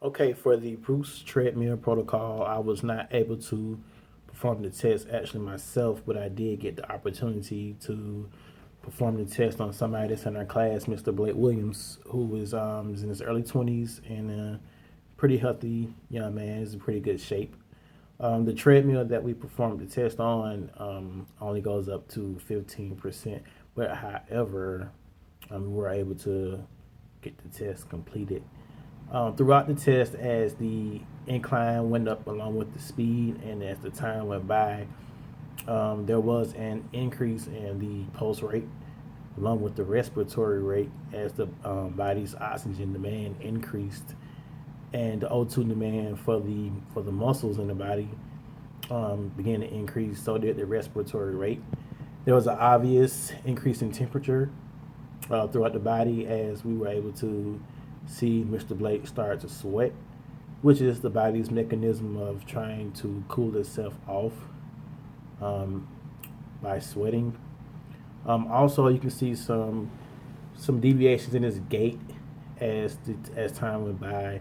Okay, for the Bruce treadmill protocol, I was not able to perform the test actually myself, but I did get the opportunity to perform the test on somebody that's in our class, Mr. Blake Williams, who is in his early 20s and a pretty healthy young man. He's in pretty good shape. The treadmill that we performed the test on only goes up to 15%, but however, we were able to get the test completed. Throughout the test, as the incline went up along with the speed and as the time went by, there was an increase in the pulse rate along with the respiratory rate as the body's oxygen demand increased and the O2 demand for the muscles in the body began to increase. So did the respiratory rate. There was an obvious increase in temperature throughout the body as we were able to see Mr. Blake start to sweat, which is the body's mechanism of trying to cool itself off um, by sweating. Also, you can see some deviations in his gait as time went by,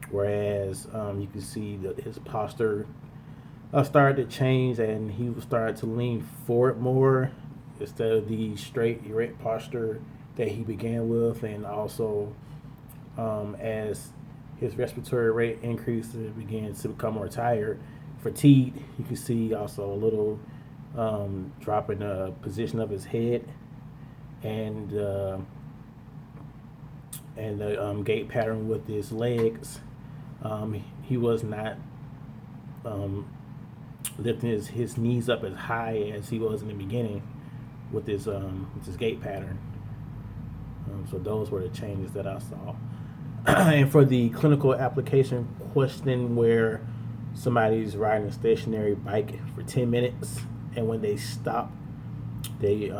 whereas you can see that his posture started to change and he started to lean forward more instead of the straight erect posture that he began with, and also as his respiratory rate increased and began to become more tired, fatigued. You can see also a little drop in the position of his head and the gait pattern with his legs. He was not um, lifting his knees up as high as he was in the beginning with his gait pattern. So those were the changes that I saw. And for the clinical application question, where somebody's riding a stationary bike for 10 minutes and when they stop, they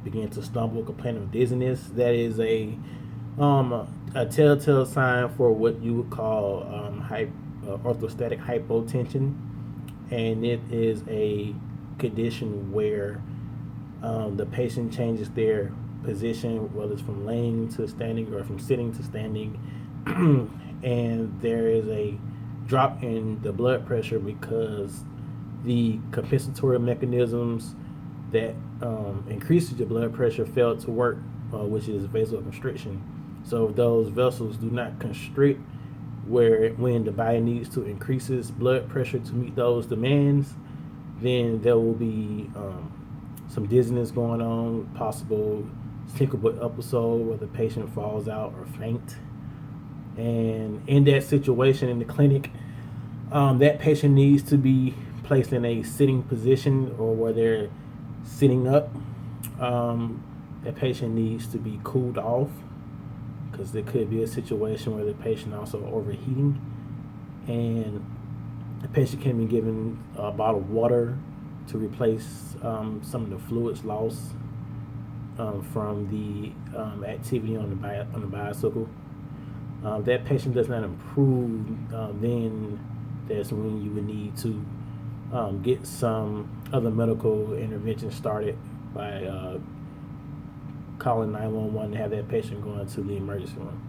begin to stumble, complain of dizziness, that is a telltale sign for what you would call orthostatic hypotension. And it is a condition where the patient changes their position, whether it's from laying to standing or from sitting to standing, and there is a drop in the blood pressure because the compensatory mechanisms that increases your blood pressure fail to work, which is vasoconstriction. So if those vessels do not constrict, when the body needs to increase its blood pressure to meet those demands, then there will be some dizziness going on, possible syncopal episode where the patient falls out or faint. And in that situation in the clinic, that patient needs to be placed in a sitting position or where they're sitting up. That patient needs to be cooled off because there could be a situation where the patient also overheating, and the patient can be given a bottle of water to replace some of the fluids lost from the activity on the bicycle. That patient does not improve, then that's when you would need to get some other medical intervention started by calling 911 to have that patient go into the emergency room.